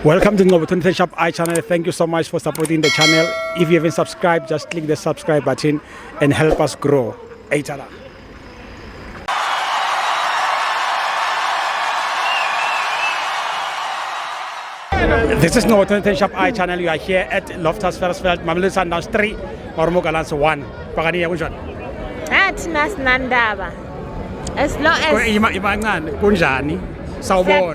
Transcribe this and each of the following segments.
Welcome to Ngobo 23 Shop iChannel. Thank you so much for supporting the channel. If you haven't subscribed, just click the subscribe button and help us grow. iChannel. This is Ngobo 23 Shop iChannel. You are here at Loftus Versfeld, Mamelodi Sundowns 3, Marimo Gallants 1. Pakani kunjani? Thina sinandaba. As long as Imancane kunjani? Sawubona.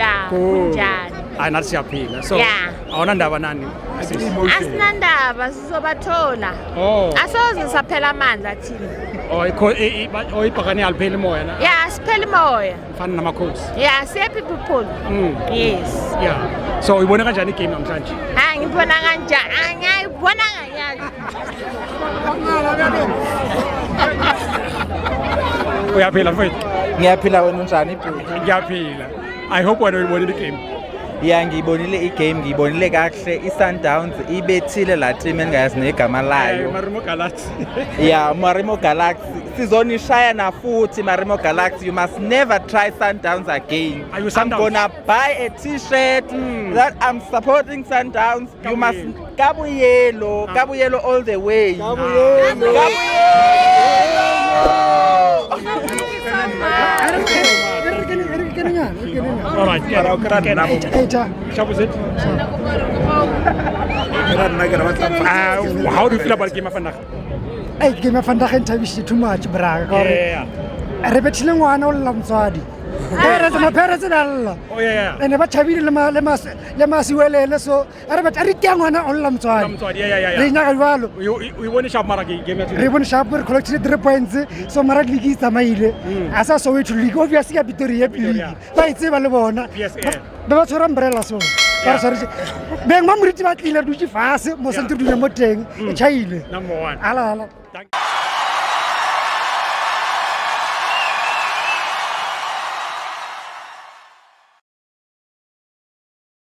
siyaphila kunjani. Hayi nathi siyaphila. So Yeah. awunandaba nani? Asinandaba sizobathola. Oh. Asoze saphela amandla thina. Ibhakani alipheli moya na. Yeah, siphela moya. Mfana namakhosi. Yeah, siyaphila people. Yes. Yeah. So uyibona kanjani igame namhlanje? Hayi ngibona kanjani? Angiyibona nganyali. Uyaphila mfethu? Ngiyaphila wena unjani ibhuti? Ngiyaphila. I hope wena uyibonile igame. Yeah, ngiyibonile igame, ngiyibonile kahle. I-Sundowns ibethile la team engayazi negama layo. Marimo Gallants. Yeah, Marimo Galaxy. Sizonishaya na futhi Marimo Galaxy. You must never try Sundowns again. Are you I'm Sundowns? gonna buy a t-shirt that I'm supporting Sundowns. You must Kabu yellow all the way. Kabu All right. Shabu zit. How do you feel about game of vandag? Hey, game of vandag interview too much, bra. Yeah. Repetition ngwana o lla motswadi. Parents dalla. Oh yeah. Ene ba thabile le masiwelele so re ke ngwana o lla motswadi. Yeah. Re nya ka jwalo. We want to shop mara game ya. Re bone sharp re collected 3 points so mara league e tsamaile. Asa so we to league obviously ka Pretoria league. Ba itse ba le bona. Ba tshwara umbrella so. Ba sorry. Beng ma moriti ba tlile dutse fase mo sentse dule mo teng. E chaile. Number 1. Ala.